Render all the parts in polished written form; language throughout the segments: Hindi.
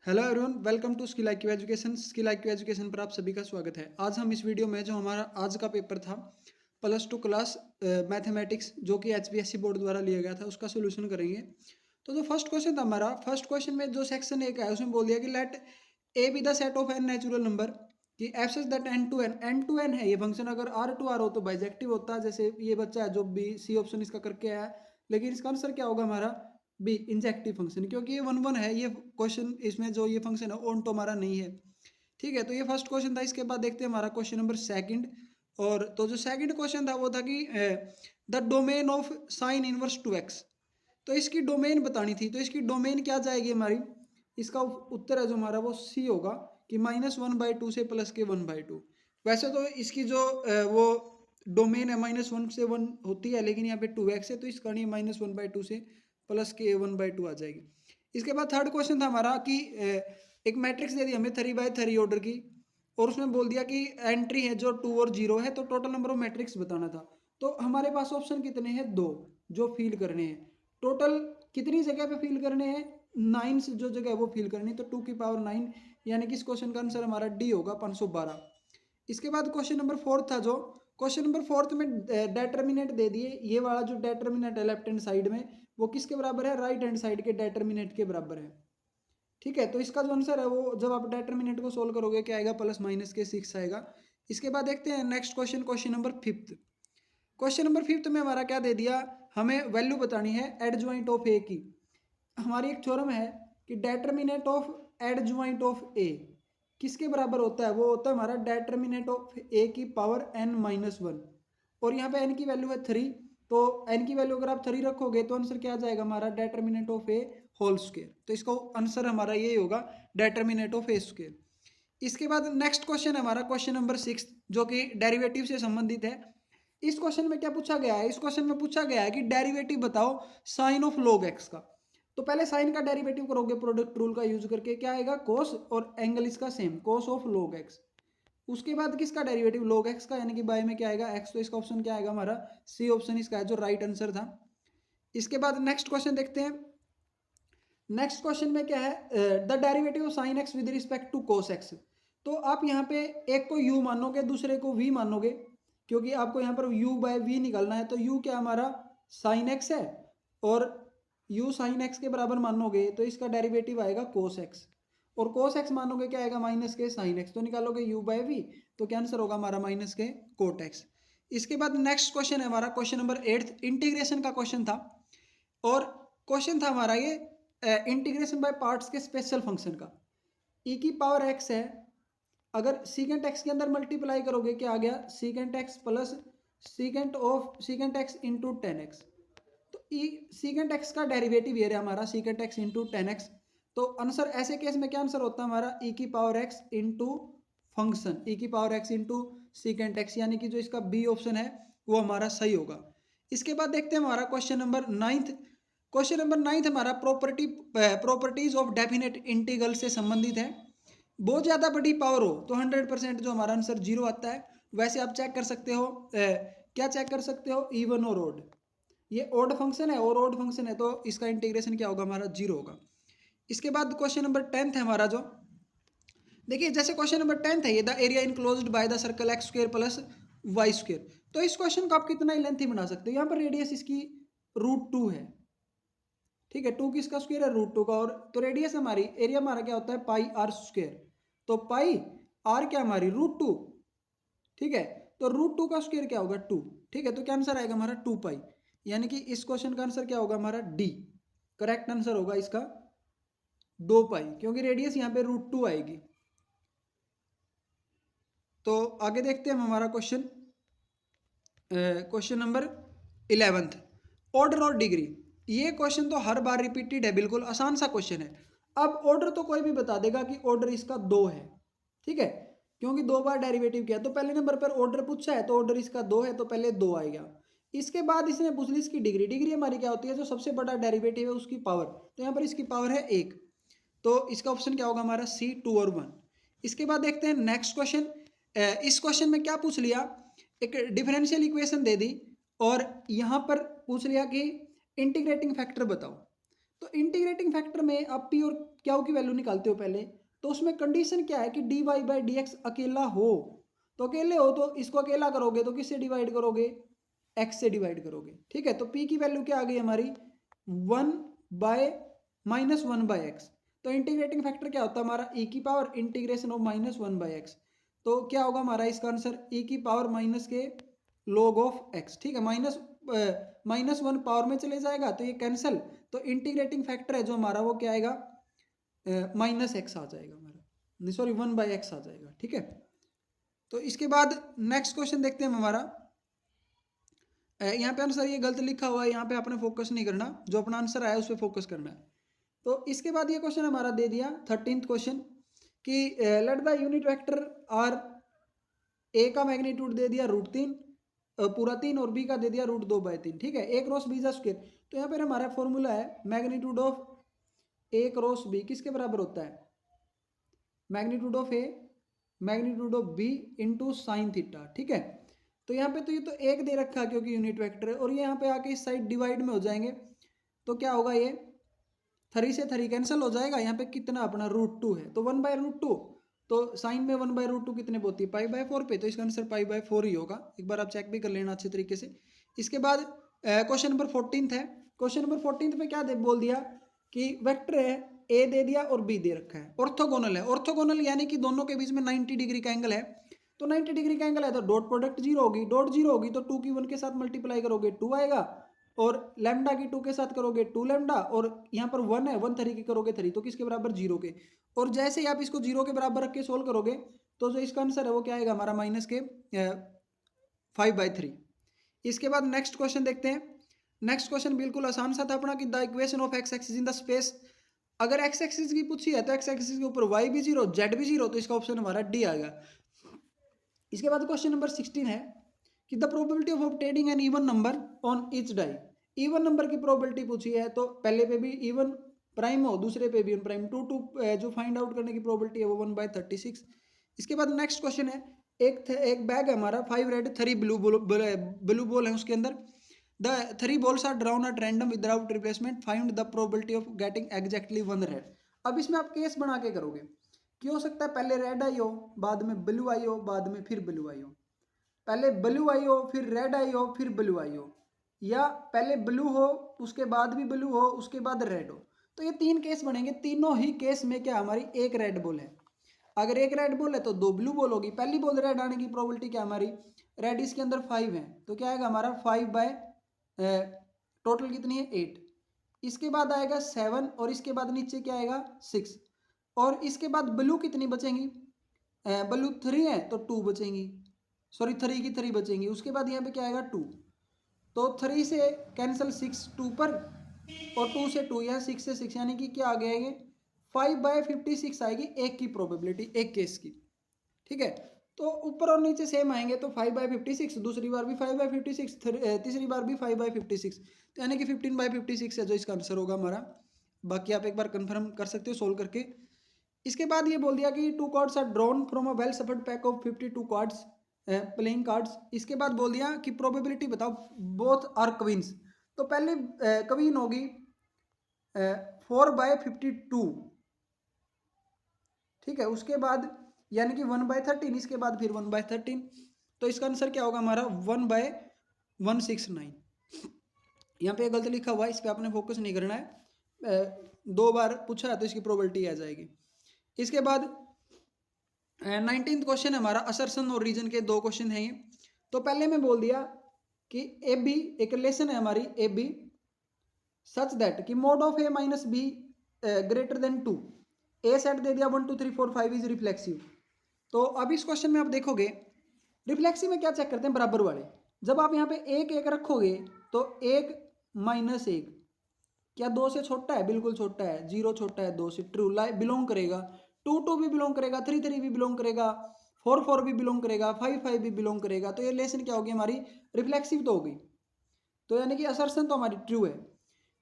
Hello everyone, welcome to skill IQ education. Skill IQ education पर आप सभी का स्वागत है। आज हम इस वीडियो में जो हमारा आज का पेपर था +2 क्लास मैथमेटिक्स, जो कि HPSC बोर्ड द्वारा लिया गया था, उसका सोल्यूशन करेंगे। तो जो फर्स्ट क्वेश्चन था हमारा, फर्स्ट क्वेश्चन में जो सेक्शन एक है उसमें बोल दिया कि let A be the set of N natural number कि F such that N to N है। ये फंक्शन अगर आर टू आर हो तो बाइजेक्टिव होता है। जैसे ये बच्चा है जो बी सी ऑप्शन इसका करके आया है, लेकिन इसका आंसर क्या होगा हमारा बी इंजेक्टिव फंक्शन, क्योंकि ये 1 1 है। ये क्वेश्चन इसमें जो ये फंक्शन है ऑन तो हमारा नहीं है। ठीक है, तो ये फर्स्ट क्वेश्चन था। इसके बाद देखते हैं हमारा क्वेश्चन नंबर सेकंड। और तो जो सेकंड क्वेश्चन था वो था कि the domain of sine inverse 2x। तो इसकी डोमेन बतानी थी। तो इसकी डोमेन क्या जाएगी हमारी, इसका उत्तर है जो हमारा वो सी होगा कि -1/2 से +(1/2). वैसे तो इसकी जो वो डोमेन है -1 से 1 होती है, लेकिन यहाँ पे 2x है तो इसका नहीं, -1/2 से +(1/2) आ जाएगी। इसके बाद थर्ड क्वेश्चन था हमारा कि एक मैट्रिक्स दे दी हमें 3x3 ऑर्डर की, और उसमें बोल दिया कि एंट्री है जो 2 और 0 है, तो टोटल नंबर ऑफ मैट्रिक्स बताना था। तो हमारे पास ऑप्शन कितने हैं, 2 जो फिल करने हैं। टोटल कितनी जगह पे फिल करने हैं, 9 से जो जगह है वो फिल करनी है। तो 2 की पावर 9, यानी कि इस क्वेश्चन का आंसर हमारा डी होगा 512। इसके बाद क्वेश्चन नंबर फोर्थ था। जो क्वेश्चन नंबर फोर्थ में डेटर्मिनेंट दे दिए। ये वाला जो डेटर्मिनेंट है लेफ्ट हैंड साइड में, वो किसके बराबर है, राइट हैंड साइड के डेटर्मिनेंट के बराबर है। ठीक है, तो इसका जो आंसर है वो जब आप डेटर्मिनेंट को सोल्व करोगे क्या आएगा, +- 6 आएगा। इसके बाद देखते हैं next question, question number fifth. Question number fifth में हमारा क्या दे दिया, हमें वैल्यू बतानी है एडजॉइंट ऑफ ए की। हमारी एक थ्योरम है कि डेटर्मिनेंट ऑफ एडजॉइंट ऑफ ए किसके बराबर होता है, वो होता है हमारा डेटर्मिनेंट ऑफ ए की पावर n-1। और यहाँ पे n की वैल्यू है 3। तो n की वैल्यू अगर आप 3 रखोगे तो आंसर क्या आ जाएगा हमारा, determinant of A whole square. तो इसका आंसर हमारा यही होगा, डेटर्मिनेंट ऑफ ए स्क्वायर। इसके बाद नेक्स्ट क्वेश्चन है हमारा क्वेश्चन नंबर 6, जो कि डेरिवेटिव से संबंधित है। इस क्वेश्चन में क्या पूछा गया है, इस क्वेश्चन में पूछा गया है कि डेरिवेटिव बताओ साइन ऑफ log x का। तो पहले साइन का डेरिवेटिव करोगे प्रोडक्ट रूल का यूज करके, क्या आएगा, कोस, और एंगल इसका same, cos of log x। उसके बाद किसका डेरिवेटिव, log x का, यानी कि बाय में क्या आएगा, x। तो इसका ऑप्शन क्या आएगा हमारा, सी ऑप्शन इसका है जो राइट आंसर था। इसके बाद नेक्स्ट क्वेश्चन देखते हैं। नेक्स्ट क्वेश्चन में क्या है, the derivative of sine X with respect to cos X. तो आप यहाँ पे एक को u मानोगे, दूसरे को v मानोगे, क्योंकि आपको यहाँ पर u/v निकालना है। तो u क्या हमारा साइन एक्स है, और u साइन एक्स के बराबर मानोगे तो इसका डेरिवेटिव आएगा कोस एक्स, और कोस एक्स मानोगे क्या आएगा, -k साइन एक्स। तो निकालोगे u/v, तो क्या आंसर होगा हमारा -k कोट एक्स। इसके बाद नेक्स्ट क्वेश्चन है हमारा क्वेश्चन नंबर 8, इंटीग्रेशन का क्वेश्चन था। और क्वेश्चन था हमारा ये इंटीग्रेशन बाय पार्ट्स के स्पेशल फंक्शन का। e की पावर x है, अगर सीकेंट x के अंदर मल्टीप्लाई करोगे क्या आ गया, secant x plus secant x into 10x। तो e सीकेंट x का डेरिवेटिव ये रहा हमारा, सीकेंट x इंटू 10x। तो आंसर ऐसे केस में क्या आंसर होता है हमारा, e की power x into function, e की power x into secant x, यानी कि जो इसका बी ऑप्शन है वो हमारा सही होगा। इसके बाद देखते हैं हमारा क्वेश्चन नंबर 9। क्वेश्चन नंबर 9 हमारा प्रॉपर्टीज ऑफ डेफिनेट इंटीग्रल से संबंधित है। बहुत ज़्यादा बड़ी पावर हो तो 100% जो हमारा आंसर 0 आता है। वैसे आप चेक कर सकते हो, क्या चेक कर सकते हो, इवन और ओड। ये ओड फंक्शन है और ओड फंक्शन है, तो इसका इंटीग्रेशन क्या होगा हमारा, 0 होगा। इसके बाद क्वेश्चन नंबर 10 है हमारा। जो देखिए जैसे क्वेश्चन नंबर 10 है, ये the area enclosed by the circle x² plus y²। तो इस क्वेश्चन को आप कितना ही लेंथी बना सकते हो। यहाँ पर रेडियस इसकी √2 है। ठीक है, 2 किसका स्क्वायर है, √2 का। और तो रेडियस हमारी, एरिया हमारा क्या होता है, πr²। तो पाई आर क्या हमारी, √2। ठीक है, तो √2 का स्क्वायर क्या होगा, 2। ठीक है, तो क्या आंसर आएगा हमारा 2π, यानी कि इस क्वेश्चन का आंसर क्या होगा हमारा, डी। करेक्ट आंसर होगा इसका 2π, क्योंकि रेडियस यहाँ पे √2 आएगी। तो आगे देखते हैं हम हमारा क्वेश्चन नंबर 11, ऑर्डर और डिग्री। ये क्वेश्चन तो हर बार रिपीटेड है, बिल्कुल आसान सा क्वेश्चन है। अब ऑर्डर तो कोई भी बता देगा कि ऑर्डर इसका 2 है। ठीक है, क्योंकि 2 बार डेरिवेटिव किया, तो पहले नंबर पर ऑर्डर पूछा है तो ऑर्डर इसका 2 है, तो पहले 2 आएगा। इसके बाद इसने पूछ ली इसकी डिग्री। डिग्री हमारी क्या होती है, जो सबसे बड़ा डेरिवेटिव है उसकी पावर। तो यहाँ पर इसकी पावर है 1, तो इसका ऑप्शन क्या होगा हमारा, सी, 2 और 1। इसके बाद देखते हैं नेक्स्ट क्वेश्चन। इस क्वेश्चन में क्या पूछ लिया, एक डिफरेंशियल इक्वेशन दे दी, और यहाँ पर पूछ लिया कि इंटीग्रेटिंग फैक्टर बताओ। तो इंटीग्रेटिंग फैक्टर में आप पी और क्यू की वैल्यू निकालते हो पहले, तो उसमें कंडीशन क्या है कि D Y by D X अकेला हो। तो अकेले हो तो इसको अकेला करोगे तो किससे डिवाइड करोगे, एक्स से डिवाइड करोगे। ठीक है, तो पी की वैल्यू क्या आ गई हमारी 1 बाय माइनस 1 बाय एक्स। तो इंटीग्रेटिंग फैक्टर क्या होता है हमारा ई की power integration of minus 1 by X. तो क्या होगा हमारा इसका आंसर ई की पावर माइनस के log ऑफ एक्स। ठीक है, माइनस 1 पावर में चले जाएगा तो ये कैंसिल, तो इंटीग्रेटिंग फैक्टर है जो हमारा वो क्या आएगा माइनस एक्स आ जाएगा हमारा, सॉरी 1 बाई एक्स आ जाएगा। ठीक है, तो इसके बाद नेक्स्ट क्वेश्चन देखते हैं हमारा। यहाँ पे आंसर ये गलत लिखा हुआ है, यहाँ पे आपने फोकस नहीं करना, जो अपना आंसर आया उस पर फोकस करना है। तो इसके बाद ये क्वेश्चन हमारा दे दिया 13th क्वेश्चन कि let the unit vector R A का मैग्नीट्यूड दे दिया √3 पूरा 3 और बी का दे दिया √2/3। ठीक है, ए क्रॉस बी स्क्वायर। तो यहाँ पर हमारा फॉर्मूला है magnitude of A cross B किसके बराबर होता है, magnitude of A magnitude of B into sine theta. ठीक है, तो यहाँ पे तो ये तो एक दे रखा है क्योंकि यूनिट वेक्टर है, और ये यहाँ पे आके इस साइड डिवाइड में हो जाएंगे। तो क्या होगा, ये 3 से 3 कैंसिल हो जाएगा, यहाँ पे कितना अपना √2 है तो 1/√2। तो साइन में 1/√2 कितने पे होती है π/4 पे, तो इसका आंसर π/4 ही होगा। एक बार आप चेक भी कर लेना अच्छे तरीके से। इसके बाद क्वेश्चन नंबर 14 है। क्वेश्चन नंबर 14 में क्या बोल दिया कि वेक्टर है ए दे दिया और बी दे रखा है, ऑर्थोगोनल है। ऑर्थोगोनल यानी कि दोनों के बीच में 90 डिग्री का एंगल है। तो 90 डिग्री का एंगल है तो डॉट प्रोडक्ट 0 होगी, डॉट 0 होगी तो 2 की 1 के साथ मल्टीप्लाई करोगे 2 आएगा, और लैम्डा की 2 के साथ करोगे 2 लैम्डा, और यहाँ पर 1 है 1 3 की करोगे 3, तो किसके बराबर 0 के। और जैसे ही आप इसको 0 के बराबर रख के सोल्व करोगे तो जो इसका आंसर है वो क्या आएगा हमारा माइनस के 5/3। इसके बाद नेक्स्ट क्वेश्चन देखते हैं। नेक्स्ट क्वेश्चन बिल्कुल आसान सा था अपना कि the equation of x axis in the space. अगर एक्स एक्सिस की पूछी है तो एक्स एक्सिस के ऊपर वाई भी 0 जेड भी 0, तो इसका ऑप्शन हमारा डी आएगा। इसके बाद क्वेश्चन नंबर 16 है कि the probability of obtaining an even number on each die. Even number की प्रोबेबिलिटी पूछी है तो पहले पे भी इवन प्राइम हो, दूसरे पे भी इवन प्राइम, 2 जो फाइंड आउट करने की प्रोबेबिलिटी है वो 1/36। इसके बाद नेक्स्ट क्वेश्चन है, एक बैग है हमारा 5 रेड 3 ब्लू बॉल है, उसके अंदर the 3 balls are drawn at random without replacement, find the probability of getting exactly 1 red. अब इसमें आप केस बना के करोगे कि हो सकता है पहले रेड आई हो, बाद में ब्लू आई हो, बाद में फिर ब्लू आई हो, पहले ब्लू आई हो फिर रेड आई हो फिर ब्लू आई हो, या पहले ब्लू हो उसके बाद भी ब्लू हो उसके बाद रेड हो। तो ये 3 केस बनेंगे, तीनों ही केस में क्या हमारी एक रेड बॉल है। अगर एक रेड बॉल है तो 2 ब्लू बॉल होगी। पहली बॉल रेड आने की प्रोबेबिलिटी क्या हमारी, रेड इसके अंदर 5 है तो क्या आएगा हमारा 5 टोटल कितनी है 8। इसके बाद आएगा 7 और इसके बाद नीचे क्या आएगा 6, और इसके बाद ब्लू कितनी बचेंगी, ब्लू 3 है तो 2 बचेंगी, सॉरी 3 की 3 बचेंगी। उसके बाद यहाँ पे क्या आएगा 2, तो 3 से कैंसिल 6 2 पर, और 2 से 2 यहाँ 6 से 6, यानी कि क्या आ गया ये 5/56 आएगी एक की प्रोबेबिलिटी एक केस की। ठीक है, तो ऊपर और नीचे सेम आएंगे तो 5/56, दूसरी बार भी 5/56, तीसरी बार भी 5/56, तो यानी कि 15/56 है जो इसका आंसर होगा हमारा। बाकी आप एक बार कंफर्म कर सकते हो सोल्व करके। इसके बाद ये बोल दिया कि 2 cards are drawn from a well shuffled pack of 52 cards playing cards. इसके बाद बोल दिया कि प्रोबेबिलिटी बताओ बोथ आर क्वींस। तो पहले क्वीन होगी 4/52, ठीक है, उसके बाद यानी कि 1/13, इसके बाद फिर 1/13, तो इसका आंसर क्या होगा हमारा 1/169। यहाँ पे गलत लिखा हुआ है, इस पर आपने फोकस नहीं करना है, 2 बार पूछा है तो इसकी प्रोबेबिलिटी आ जाएगी। इसके बाद 19th क्वेश्चन है हमारा असर्शन और रीजन के 2 क्वेश्चन हैं ये। तो पहले मैं बोल दिया कि ए बी एक रिलेशन है हमारी ए बी सच दैट कि mod of A minus B greater than 2, A set दे दिया 1 2 3 4 5 इज रिफ्लेक्सिव। तो अब इस क्वेश्चन में आप देखोगे रिफ्लेक्सिव में क्या चेक करते हैं बराबर वाले। जब आप यहाँ पे 1 1 रखोगे तो 1 - 1 क्या 2 से छोटा है, बिल्कुल छोटा है, 0 छोटा है 2 से, ट्रू बिलोंग करेगा, 2 2 भी बिलोंग करेगा, 3 3 भी बिलोंग करेगा, 4 4 भी बिलोंग करेगा, 5 5 भी बिलोंग करेगा। तो ये रिलेशन क्या होगी हमारी रिफ्लेक्सिव तो होगी, तो यानी कि असर्शन तो हमारी ट्रू है।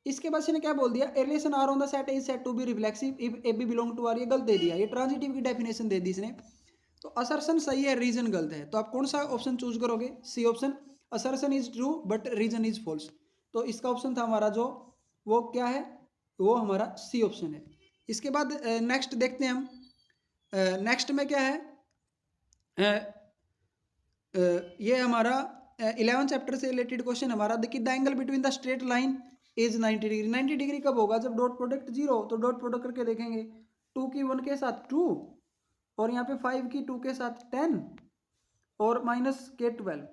इसके बाद ने क्या बोल दिया A relation R on the set is set to be reflexive if A B belong to R, ये गलत दे दिया, ये ट्रांजिटिव की डेफिनेशन दे दी इसने। तो असर्शन सही है रीजन गलत है, तो आप कौन सा ऑप्शन चूज करोगे, C option, assertion is true but reason is false. तो इसका ऑप्शन था हमारा जो वो क्या है वो हमारा सी ऑप्शन है। इसके बाद नेक्स्ट देखते हैं हम। नेक्स्ट में क्या है, ये हमारा 11 चैप्टर से रिलेटेड क्वेश्चन हमारा। देखिए the angle between the straight line is 90 degree. 90 degree कब होगा, जब डॉट प्रोडक्ट 0 हो। तो डॉट प्रोडक्ट करके देखेंगे, 2 की 1 के साथ 2, और यहाँ पे 5 की 2 के साथ 10, और माइनस के 12।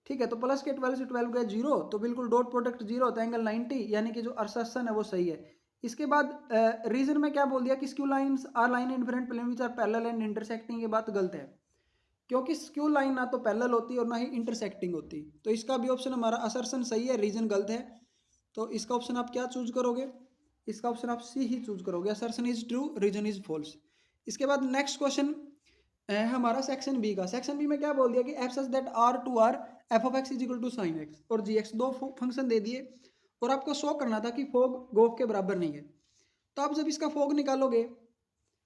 ठीक है, तो प्लस के 12 से 12 गया 0, तो बिल्कुल डॉट प्रोडक्ट 0 तो एंगल 90, यानी कि जो असर्शन है वो सही है। इसके बाद रीजन में क्या बोल दिया कि skew lines are line in different plane which are parallel and intersecting. ये बात गलत है, क्योंकि स्क्यू लाइन ना तो पैरेलल होती और ना ही इंटरसेक्टिंग होती। तो इसका भी ऑप्शन हमारा असर्शन सही है, रीजन गलत है। तो इसका ऑप्शन आप क्या चूज करोगे, इसका ऑप्शन आप सी ही चूज करोगे, assertion is true, reason is false. इसके बाद नेक्स्ट क्वेश्चन है हमारा सेक्शन बी का। सेक्शन बी में क्या बोल दिया कि F such that R to R F of X is equal to sine X और जी एक्स, दो फंक्शन दे दिए और आपको शो करना था कि फोग गोफ के बराबर नहीं है। तो आप जब इसका फोग निकालोगे,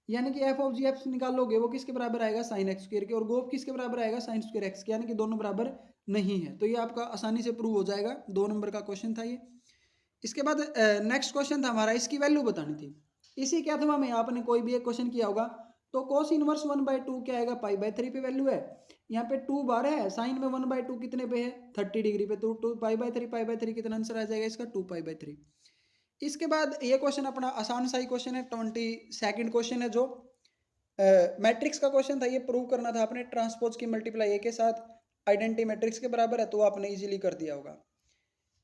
यानी कि एफ ऑफ जी एक्स निकालोगे, वो किसके बराबर आएगा, साइन एक्स स्क्वायर के, और गोफ किसके बराबर आएगा, साइन स्क्वायर एक्स के, यानी कि दोनों बराबर नहीं है। तो ये आपका आसानी से प्रूव हो जाएगा। 2 नंबर का क्वेश्चन था ये। इसके बाद नेक्स्ट क्वेश्चन था हमारा, इसकी वैल्यू बतानी थी। इसी के अथवा में आपने कोई भी एक क्वेश्चन किया होगा। तो कोस इनवर्स 1/2 क्या आएगा, पाई/3 पे वैल्यू है। यहाँ पे 2 बार है, साइन में 1/2 कितने पे है, 30 डिग्री पे, तो 2 पाई/3 कितना आंसर आ जाएगा इसका, 2 पाई/3। इसके बाद ये क्वेश्चन अपना आसान सा ही क्वेश्चन है, 22nd क्वेश्चन है, जो मैट्रिक्स का क्वेश्चन था। ये प्रूव करना था आपने, ट्रांसपोज की मल्टीप्लाई ए के साथ आइडेंटिटी मैट्रिक्स के बराबर है, तो आपने इजीली कर दिया होगा।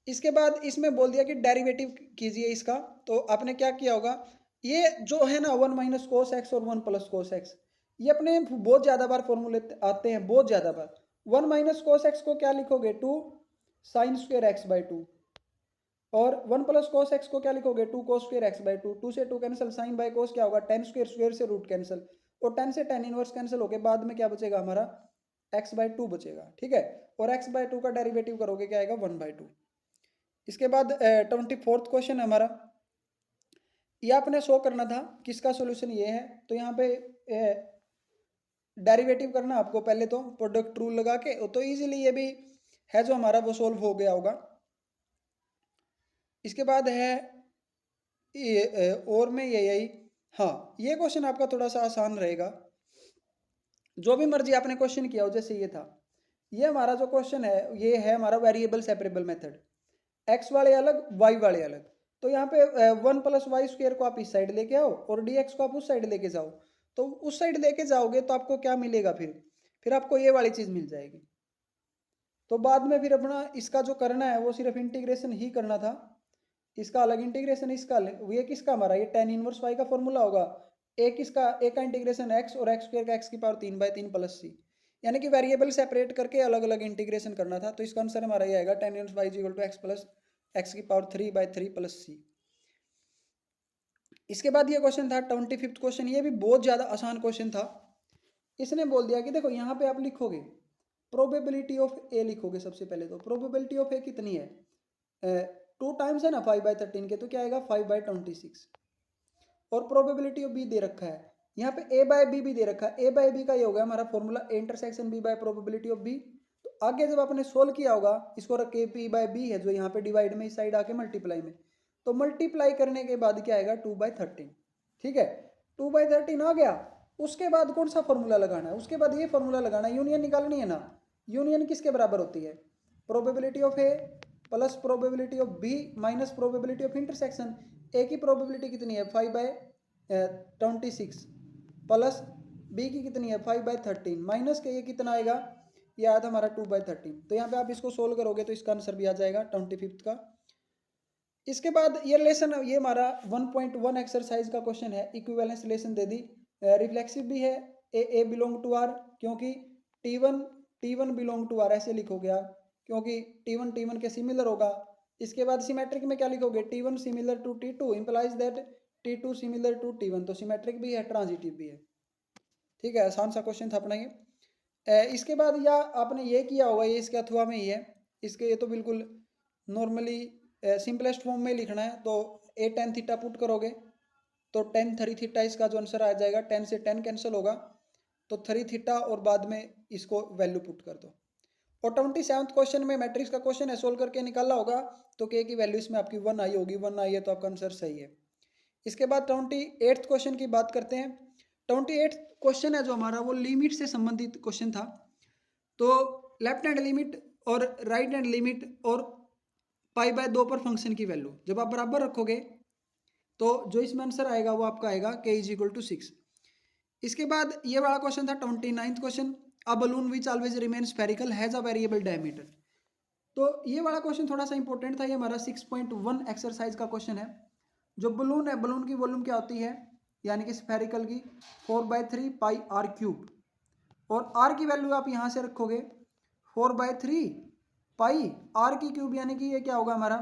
इसके बाद इसमें बोल दिया कि डेरिवेटिव कीजिए इसका। तो आपने क्या किया होगा, ये जो है ना 1 माइनस कोस एक्स और 1 प्लस कोस एक्स, ये अपने बहुत ज़्यादा बार फॉर्मूले आते हैं, बहुत ज़्यादा बार। 1 माइनस कोस एक्स को क्या लिखोगे, 2 साइन स्क्वेयर एक्स बाई 2, और 1 प्लस कोस एक्स को क्या लिखोगे, 2 कोस स्क्वेयर एक्स बाई 2। 2 से 2 कैंसिल, साइन बाई कोस क्या होगा, टेन स्क्वेयर, स्क्वेयर से रूट कैंसिल, और 10 से टेन इनवर्स कैंसिल होके बाद में क्या बचेगा हमारा, एक्स बाई 2 बचेगा। ठीक है, और एक्स बाई 2 का डेरिवेटिव करोगे क्या आएगा, 1/2। इसके बाद 24th क्वेश्चन है हमारा। ये आपने शो करना था किसका सॉल्यूशन ये है। तो यहाँ पे डेरिवेटिव करना आपको पहले, तो प्रोडक्ट रूल लगा के, तो इजीली ये भी है जो हमारा वो सोल्व हो गया होगा। इसके बाद है ये और में यही, हाँ ये क्वेश्चन आपका थोड़ा सा आसान रहेगा। जो भी मर्जी आपने क्वेश्चन किया हो, जैसे ये था, ये हमारा जो क्वेश्चन है ये है हमारा वेरिएबल सेपरेबल मेथड, एक्स वाले अलग वाई वाले अलग। तो यहाँ पे 1 प्लस वाई स्क्वेयर को आप इस साइड लेके आओ और डी एक्स को आप उस साइड लेके जाओ। तो उस साइड लेके जाओगे तो आपको क्या मिलेगा, फिर आपको ये वाली चीज़ मिल जाएगी। तो बाद में फिर अपना इसका जो करना है वो सिर्फ इंटीग्रेशन ही करना था, इसका अलग इंटीग्रेशन, इसका अलग। ये किसका हमारा, ये tan इनवर्स वाई का फॉर्मूला होगा। एक इसका, एक का इंटीग्रेशन एक्स और एक्स स्क्वायर का एक्स की पावर 3/3 प्लस सी, यानी कि वेरिएबल सेपरेट करके अलग अलग इंटीग्रेशन करना था। तो इसका आंसर हमारा ये आएगा, tan inverse Y equal to X plus X की पावर 3/3 प्लस सी। इसके बाद ये क्वेश्चन था 25th क्वेश्चन। ये भी बहुत ज़्यादा आसान क्वेश्चन था। इसने बोल दिया कि देखो यहाँ पे आप लिखोगे प्रोबेबिलिटी ऑफ ए, लिखोगे सबसे पहले। तो प्रोबेबिलिटी ऑफ ए कितनी है, 2 टाइम्स है ना 5/13 के, तो क्या आएगा 5/26। और प्रोबेबिलिटी ऑफ बी दे रखा है, यहाँ पे ए बाय बी भी दे रखा है। ए बाय बी का ये हो गया हमारा formula, A intersection B by probability of B. तो आगे जब आपने सोल्व किया होगा, इसको रख के पी बाय बी है जो यहाँ पे डिवाइड में, इस साइड आके मल्टीप्लाई में, तो मल्टीप्लाई करने के बाद क्या आएगा 2/13। ठीक है, 2/13 आ गया। उसके बाद कौन सा फॉर्मूला लगाना है, उसके बाद ये फॉर्मूला लगाना है, यूनियन निकालनी है ना। यूनियन किसके बराबर होती है, probability of A plus probability of B minus probability of intersection. A की प्रोबेबिलिटी कितनी है 5/26 प्लस बी की कितनी है 5/13 माइनस के ये कितना आएगा, ये आया था हमारा 2/13। तो यहाँ पे आप इसको सोल्व करोगे तो इसका आंसर भी आ जाएगा 25th का। इसके बाद ये रिलेशन, ये हमारा 1.1 एक्सरसाइज का क्वेश्चन है, इक्विवेलेंस रिलेशन दे दी, रिफ्लेक्सिव भी है। ए बिलोंग टू आर, क्योंकि T one belong to R ऐसे लिखोगे आप, क्योंकि टी वन के सिमिलर होगा। इसके बाद सिमेट्रिक में क्या लिखोगे, T one similar to T two implies that T two similar to T one. तो सिमेट्रिक भी है, ट्रांजिटिव भी है। ठीक है, आसान सा क्वेश्चन था अपना ये। इसके बाद या आपने ये किया होगा, ये इसके अथवा में ही है, इसके ये तो बिल्कुल नॉर्मली सिंपलेस्ट फॉर्म में लिखना है। तो ए tan थीटा पुट करोगे तो tan 3 थीटा इसका जो आंसर आ जाएगा। 10 से 10 कैंसिल होगा तो 3 थीटा, और बाद में इसको वैल्यू पुट कर दो। और 27th क्वेश्चन में मैट्रिक्स का क्वेश्चन है, सोल्व करके निकालना होगा। तो के की वैल्यू इसमें आपकी 1 आई होगी, 1 आई है तो आपका आंसर सही है। इसके बाद 28th क्वेश्चन की बात करते हैं। 28th क्वेश्चन है जो हमारा वो लिमिट से संबंधित क्वेश्चन था। तो लेफ्ट हैंड लिमिट और राइट हैंड लिमिट और पाई बाय 2 पर फंक्शन की वैल्यू जब आप बराबर रखोगे तो जो इसमें आंसर आएगा वो आपका आएगा k इज इक्वल टू 6। इसके बाद ये वाला क्वेश्चन था 29th question, a balloon which always remain spherical has a variable diameter. तो ये वाला क्वेश्चन थोड़ा सा इंपॉर्टेंट था, ये हमारा 6.1 एक्सरसाइज का क्वेश्चन है। जो बलून है, बलून की वॉल्यूम क्या होती है, यानी कि स्फेरिकल की 4/3 पाई आर क्यूब, और आर की वैल्यू आप यहाँ से रखोगे 4/3 पाई आर की क्यूब, यानी कि ये क्या होगा हमारा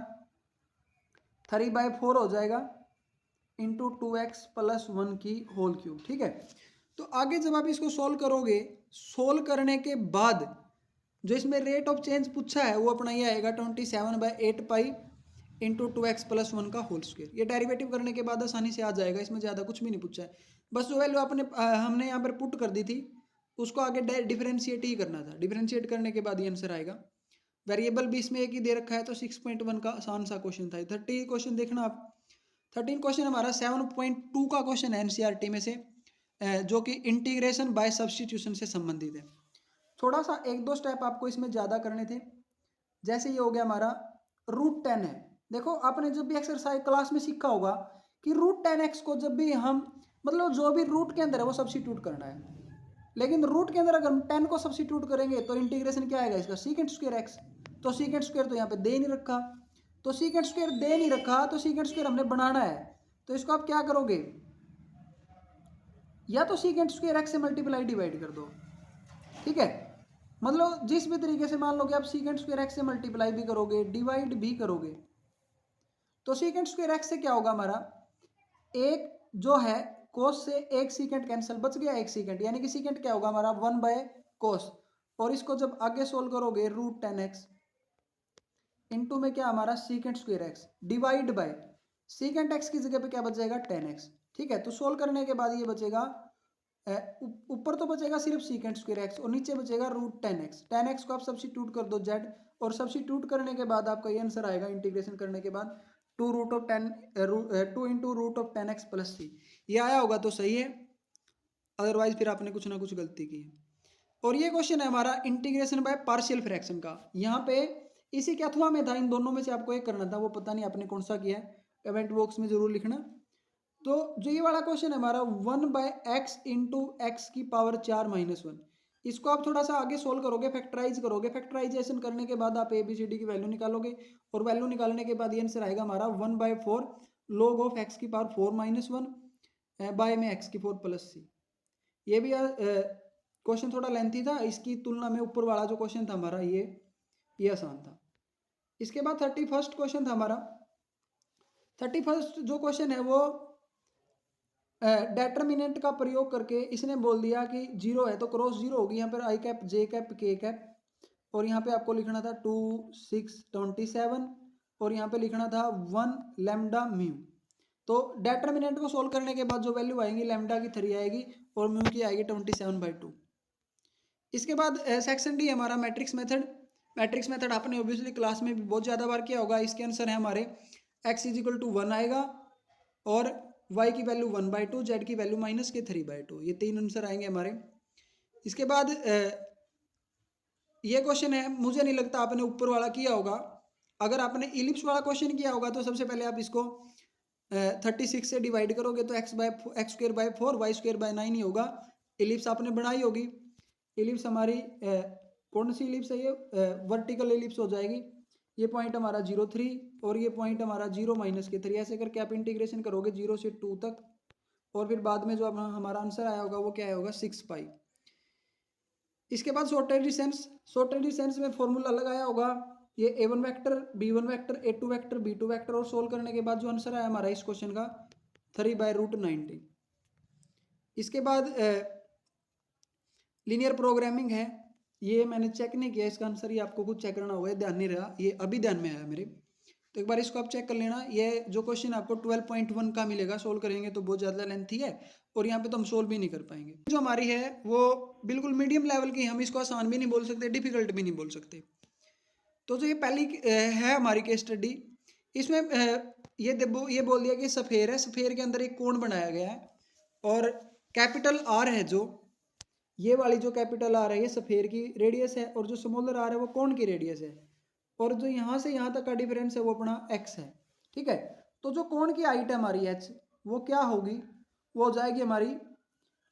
3/4 हो जाएगा इंटू 2x प्लस 1 की होल क्यूब। ठीक है, तो आगे जब आप इसको सोल्व करोगे, सोल्व करने के बाद जो इसमें रेट ऑफ चेंज पूछा है वो अपना ये आएगा 27/8 पाई इंटू 2x प्लस 1 का होल स्क्वायर। ये डेरिवेटिव करने के बाद आसानी से आ जाएगा, इसमें ज़्यादा कुछ भी नहीं पूछा है। बस जो वैल्यू आपने हमने यहाँ पर पुट कर दी थी उसको आगे डिफरेंशिएट ही करना था। डिफरेंशिएट करने के बाद ये आंसर आएगा। वेरिएबल भी इसमें एक ही दे रखा है, तो 6.1 का आसान सा क्वेश्चन था। 30 क्वेश्चन देखना आप। 13 क्वेश्चन हमारा 7.2 का क्वेश्चन है एनसीईआरटी में से, जो कि इंटीग्रेशन बाय सब्स्टिट्यूशन से संबंधित है। थोड़ा सा एक दो स्टेप आपको इसमें ज़्यादा करने थे। जैसे ये हो गया हमारा √10 है। देखो आपने जब भी एक्सरसाइज क्लास में सीखा होगा कि √10x को जब भी हम मतलब जो भी रूट के अंदर है वो सब्स्टिट्यूट करना है, लेकिन रूट के अंदर अगर हम 10 को सब्स्टिट्यूट करेंगे तो इंटीग्रेशन क्या आएगा इसका, सीकेंट स्क्वायर एक्स। तो सीकेंट स्क्वायर तो यहाँ पे दे ही नहीं रखा, तो सीकेंट स्क्वायर दे नहीं रखा, तो सीकेंट स्क्वायर हमने बनाना है। तो इसको आप क्या करोगे, या तो सीकेंट स्क्वायर एक्स से मल्टीप्लाई डिवाइड कर दो। ठीक है, मतलब जिस भी तरीके से मान लो कि आप सीकेंट स्क्वायर एक्स से मल्टीप्लाई भी करोगे डिवाइड भी करोगे, तो सीकेंट स्क्वायर एक्स से क्या होगा हमारा, एक जो है कोस से एक सीकेंट कैंसिल, बच गया एक सीकेंट, यानी कि सीकेंट क्या होगा हमारा 1/cos। और इसको जब आगे सोल्व करोगे √10x इंटू में क्या हमारा secant square x divide by secant x की जगह पे क्या बचेगा 10x। ठीक है, तो सोल्व करने के बाद ये बचेगा ऊपर तो बचेगा सिर्फ सीकेंट स्क्वायर एक्स और नीचे बचेगा √10x। 10x को आप सब्स्टिट्यूट कर दो z, और सब्स्टिट्यूट करने के बाद आपका ये आंसर आएगा इंटीग्रेशन करने के बाद 2 इंटू √10x प्लस c। ये आया होगा तो सही है, अदरवाइज फिर आपने कुछ ना कुछ गलती की है। और ये क्वेश्चन है हमारा इंटीग्रेशन बाय पार्शियल फ्रैक्शन का। यहाँ पे इसी के अथवा में था, इन दोनों में से आपको एक करना था, वो पता नहीं आपने कौन सा किया है, कमेंट बॉक्स में जरूर लिखना। तो जो ये वाला क्वेश्चन है हमारा 1/x इंटू एक्स की पावर 4 - 1, इसको आप थोड़ा सा आगे सोल्व करोगे, फैक्टराइज करोगे। फैक्टराइजेशन करने के बाद आप ABCD की वैल्यू निकालोगे, और वैल्यू निकालने के बाद ये आंसर आएगा हमारा 1/4 log ऑफ x की पावर 4 - 1 बाय में x की 4 प्लस c। ये भी क्वेश्चन थोड़ा लेंथी था, इसकी तुलना में ऊपर वाला जो क्वेश्चन था हमारा ये आसान था। इसके बाद 31st क्वेश्चन था हमारा। 31st जो क्वेश्चन है वो डेटर्मिनेंट का प्रयोग करके इसने बोल दिया कि 0 है तो क्रॉस 0 होगी, यहाँ पर i cap j cap k cap, और यहाँ पे आपको लिखना था 2 6 27, और यहाँ पे लिखना था 1 लैम्डा म्यू। तो डेटर्मिनेंट को सोल्व करने के बाद जो वैल्यू आएगी लैम्डा की 3 आएगी और म्यू की आएगी 27/2। इसके बाद सेक्शन डी हमारा मैट्रिक्स मेथड। मैट्रिक्स मेथड आपने ऑब्वियसली क्लास में भी बहुत ज़्यादा बार किया होगा। इसके आंसर है हमारे x इज इक्वल टू 1 आएगा, और y की वैल्यू 1/2, z की वैल्यू -3/2, ये 3 आंसर आएंगे हमारे। इसके बाद ये क्वेश्चन है, मुझे नहीं लगता आपने ऊपर वाला किया होगा। अगर आपने इलिप्स वाला क्वेश्चन किया होगा तो सबसे पहले आप इसको 36 से डिवाइड करोगे तो x²/4 y²/9 ही होगा। इलिप्स आपने बनाई होगी। इलिप्स हमारी कौन सी इलिप्स है, ये वर्टिकल इलिप्स हो जाएगी। ये पॉइंट हमारा 0 3 और ये पॉइंट हमारा 0 - 3, ऐसे करके आप इंटीग्रेशन करोगे 0 से 2 तक, और फिर बाद में जो हमारा आंसर आया होगा वो क्या होगा 6 पाई। इसके बाद सॉर्टेड डिस्टेंस। सॉर्टेड डिस्टेंस में फॉर्मूला लगाया होगा, ये a1 vector b1 vector a2 vector b2 vector, और सोल्व करने के बाद जो आंसर आया हमारा इस क्वेश्चन का 3/√90। इसके बाद लीनियर प्रोग्रामिंग है, ये मैंने चेक नहीं किया इसका आंसर, ये आपको खुद चेक करना होगा, ध्यान नहीं रहा, ये अभी ध्यान में आया मेरे। तो एक बार इसको आप चेक कर लेना। ये जो क्वेश्चन आपको 12.1 का मिलेगा, सोल्व करेंगे तो बहुत ज़्यादा लेंथी है और यहाँ पे तो हम सोल्व भी नहीं कर पाएंगे। जो हमारी है वो बिल्कुल मीडियम लेवल की, हम इसको आसान भी नहीं बोल सकते, डिफिकल्ट भी नहीं बोल सकते। तो जो ये पहली है हमारी केस स्टडी, इसमें ये बोल दिया कि सफ़ेयर है, सफ़ेयर के अंदर एक कोण बनाया गया है और कैपिटल आर है, जो ये वाली जो कैपिटल आर है ये सफ़ेयर की रेडियस है और जो स्मॉलर आर है वो कोण की रेडियस है और जो यहाँ से यहाँ तक का डिफरेंस है वो अपना एक्स है। ठीक है, तो जो कोण की हाइट है हमारी एच, वो क्या होगी, वो हो जाएगी हमारी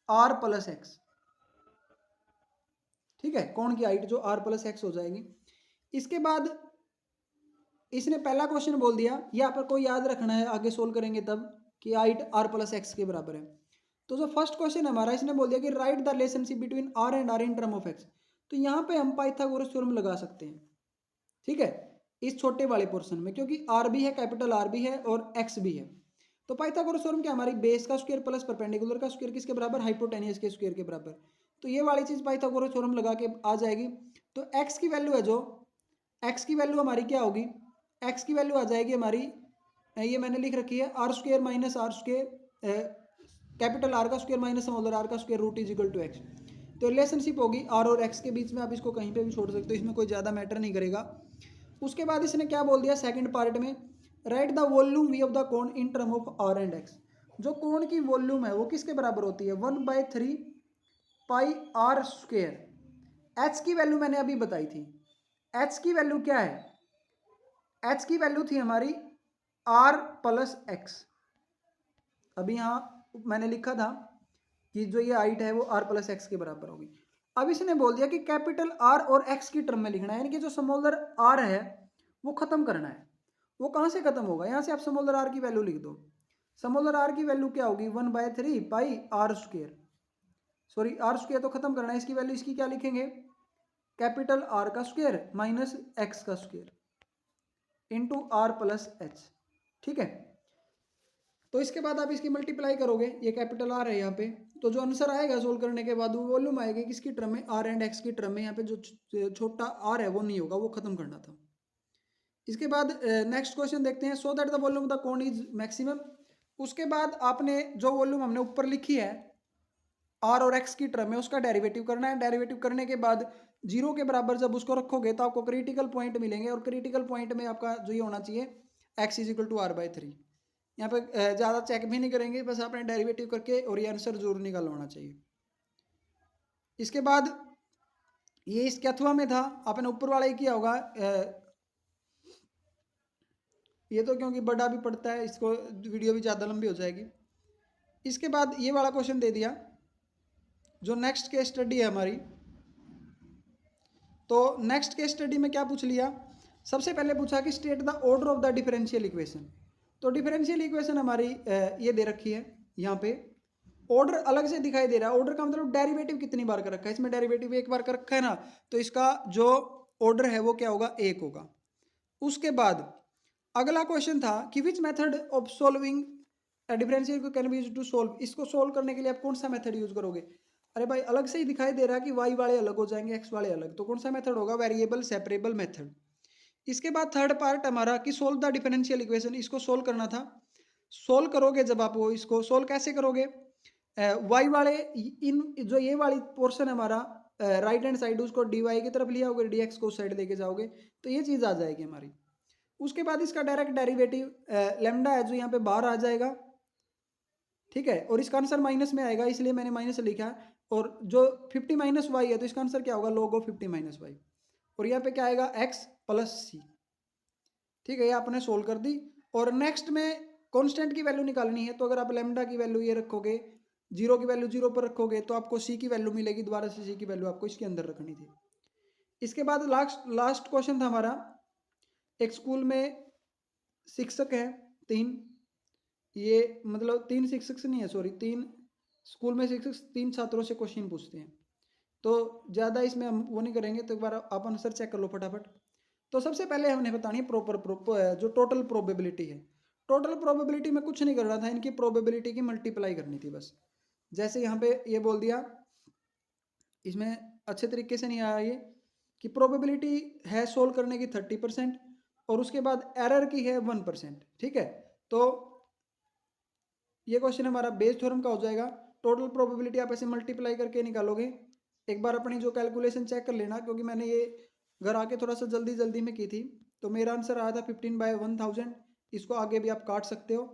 आर प्लस एक्स। ठीक है, कोण की हाइट जो आर प्लस एक्स हो जाएगी। इसके बाद इसने पहला क्वेश्चन बोल दिया, यहाँ पर कोई याद रखना है, आगे सोल्व करेंगे तब, कि हाइट आर प्लस एक्स के बराबर है। तो जो फर्स्ट क्वेश्चन हमारा, इसने बोल दिया कि write the relationship between R and R in term of X. तो यहाँ पे हम पाइथागोरस थ्योरम लगा सकते हैं। ठीक है, इस छोटे वाले पोर्शन में, क्योंकि आर भी है, कैपिटल आर भी है और एक्स भी है। तो पाइथागोरस थ्योरम क्या, हमारी बेस का स्क्वायर प्लस परपेंडिकुलर का स्क्वायर किसके बराबर, हाइपोटेनियस के स्क्वायर के बराबर। तो ये वाली चीज पाइथागोरस थ्योरम लगा के आ जाएगी। तो एक्स की वैल्यू है, जो एक्स की वैल्यू हमारी क्या होगी, एक्स की वैल्यू आ जाएगी हमारी, ये मैंने लिख रखी है, R square minus R square, capital R का स्क्वायर माइनस स्मॉलर आर का square root is equal to X. तो रिलेशनशिप होगी आर और एक्स के बीच में, आप इसको कहीं पे भी छोड़ सकते हो, इसमें कोई ज़्यादा मैटर नहीं करेगा। उसके बाद इसने क्या बोल दिया सेकंड पार्ट में, write the volume V of the cone in term of R and X. जो कोण की वॉल्यूम है वो किसके बराबर होती है, 1/3 पाई आर स्क्वायर। एच की वैल्यू मैंने अभी बताई थी, एच की वैल्यू क्या है, एच की वैल्यू थी हमारी आर प्लस एक्स। अभी यहाँ मैंने लिखा था कि जो ये हाइट है वो आर प्लस एक्स के बराबर होगी। अब इसने बोल दिया कि कैपिटल आर और एक्स की टर्म में लिखना है, यानी कि जो स्मॉलर आर है वो खत्म करना है। वो कहाँ से खत्म होगा, यहाँ से आप स्मॉलर आर की वैल्यू लिख दो। स्मॉलर आर की वैल्यू क्या होगी, 1/3 pi R square, sorry R square तो खत्म करना है, इसकी वैल्यू इसकी क्या लिखेंगे, कैपिटल आर का स्क्वायर माइनस एक्स का square into R plus H. ठीक है, तो इसके बाद आप इसकी मल्टीप्लाई करोगे, ये कैपिटल आर है यहाँ पे, तो जो आंसर आएगा सोल्व करने के बाद वो वॉल्यूम आएगी किसकी टर्म में, आर एंड एक्स की टर्म में। यहाँ पे जो छोटा आर है वो नहीं होगा, वो खत्म करना था। इसके बाद नेक्स्ट क्वेश्चन देखते हैं, so that the volume of the cone is maximum. उसके बाद आपने जो वॉल्यूम हमने ऊपर लिखी है आर और एक्स की टर्म में, उसका डेरिवेटिव करना है। डेरिवेटिव करने के बाद जीरो के बराबर जब उसको रखोगे तो आपको क्रिटिकल पॉइंट मिलेंगे और क्रिटिकल पॉइंट में आपका जो ये होना चाहिए x is equal to r/3। यहाँ पे ज़्यादा चेक भी नहीं करेंगे, बस आपने डेरिवेटिव करके और ये आंसर जरूर निकालना होना चाहिए। इसके बाद ये इस कैथवा में था, आपने ऊपर वाला ही किया होगा, ये तो क्योंकि बड़ा भी पड़ता है, इसको वीडियो भी ज़्यादा लंबी हो जाएगी। इसके बाद ये वाला क्वेश्चन दे दिया, जो नेक्स्ट केस स्टडी है हमारी। तो नेक्स्ट केस स्टडी में क्या पूछ लिया, सबसे पहले पूछा कि state the order of the differential equation. तो डिफरेंशियल इक्वेशन हमारी ये दे रखी है, यहाँ पे ऑर्डर अलग से दिखाई दे रहा है। ऑर्डर का मतलब डेरिवेटिव कितनी बार कर रखा है, इसमें डेरिवेटिव एक बार कर रखा है ना, तो इसका जो ऑर्डर है वो क्या होगा, एक होगा। उसके बाद अगला क्वेश्चन था कि which method of solving differential can be used to solve. इसको सॉल्व करने के लिए आप कौन सा मेथड यूज करोगे। अरे भाई अलग से ही दिखाई दे रहा है कि वाई वाले अलग हो जाएंगे, एक्स वाले अलग, तो कौन सा मेथड होगा, वेरिएबल सेपरेबल मेथड। इसके बाद थर्ड पार्ट हमारा कि सोल्व द डिफरेंशियल इक्वेशन, इसको सोल्व करना था। सोल्व करोगे जब आप, वो इसको सोल्व कैसे करोगे, वाई वाले इन जो ये वाली पोर्शन हमारा राइट हैंड साइड उसको डी वाई की तरफ लिया होगा, डी एक्स को उस साइड लेके जाओगे तो ये चीज़ आ जाएगी हमारी। उसके बाद इसका डायरेक्ट डेरिवेटिव लेमडा है जो यहाँ पे बाहर आ जाएगा। ठीक है, और इसका आंसर माइनस में आएगा, इसलिए मैंने माइनस लिखा है। और जो 50 माइनस वाई है तो इसका आंसर क्या होगा, log ऑफ 50 माइनस वाई। और यहाँ पे क्या आएगा, एक्स प्लस सी। ठीक है, ये आपने सोल्व कर दी। और नेक्स्ट में कांस्टेंट की वैल्यू निकालनी है, तो अगर आप लेमडा की वैल्यू ये रखोगे, जीरो की वैल्यू जीरो पर रखोगे तो आपको सी की वैल्यू मिलेगी, दोबारा से सी की वैल्यू आपको इसके अंदर रखनी थी। इसके बाद लास्ट क्वेश्चन था हमारा, एक स्कूल में शिक्षक है 3, ये मतलब 3 शिक्षक नहीं है, सॉरी 3 स्कूल में शिक्षक 3 छात्रों से क्वेश्चन पूछते हैं। तो ज़्यादा इसमें हम वो नहीं करेंगे, तो एक बार आप आंसर चेक कर लो फटाफट। तो सबसे पहले हमने बतानी है जो टोटल प्रोबेबिलिटी है। टोटल प्रोबेबिलिटी में कुछ नहीं करना था, इनकी प्रोबेबिलिटी की मल्टीप्लाई करनी थी बस। जैसे यहाँ पे ये बोल दिया, इसमें अच्छे तरीके से नहीं आया ये, कि प्रोबेबिलिटी है सोल्व करने की 30%, और उसके बाद एरर की है 1%। ठीक है, तो ये क्वेश्चन हमारा बेस थ्योरम का हो जाएगा। टोटल प्रोबेबिलिटी आप ऐसे मल्टीप्लाई करके निकालोगे। एक बार अपनी जो कैलकुलेशन चेक कर लेना, क्योंकि मैंने ये घर आके थोड़ा सा जल्दी जल्दी में की थी। तो मेरा आंसर आया था 15/1000। इसको आगे भी आप काट सकते हो।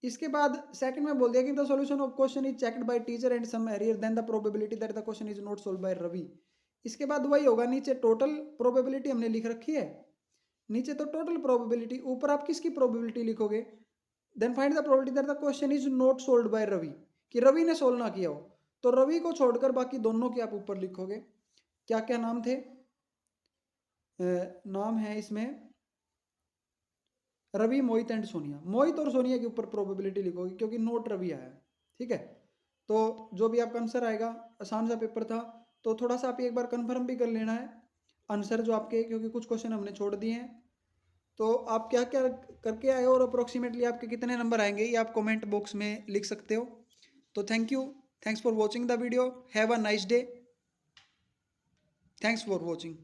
इसके बाद सेकंड में बोल दिया कि the solution of question is checked by teacher and some error then the probability that the question is not solve by Ravi. इसके बाद वही होगा, नीचे टोटल प्रोबेबिलिटी हमने लिख रखी है, नीचे तो टोटल प्रोबेबिलिटी, ऊपर आप किसकी प्रोबेबिलिटी लिखोगे, then find the probability that the question is not solved by Ravi, कि रवि ने सोल्व ना किया हो। तो रवि को छोड़कर बाकी दोनों के आप ऊपर लिखोगे। क्या क्या नाम थे, नाम है इसमें रवि, मोहित एंड सोनिया। मोहित और सोनिया के ऊपर प्रोबेबिलिटी लिखोगे क्योंकि नोट रवि आया। ठीक है, तो जो भी आपका आंसर आएगा, आसान सा पेपर था, तो थोड़ा सा आप एक बार कंफर्म भी कर लेना है आंसर जो आपके, क्योंकि कुछ क्वेश्चन हमने छोड़ दिए हैं। तो आप क्या क्या करके आए हो और अप्रोक्सीमेटली आपके कितने नंबर आएंगे, ये आप कमेंट बॉक्स में लिख सकते हो। तो thank you, thanks for watching the video, have a nice day, thanks for watching.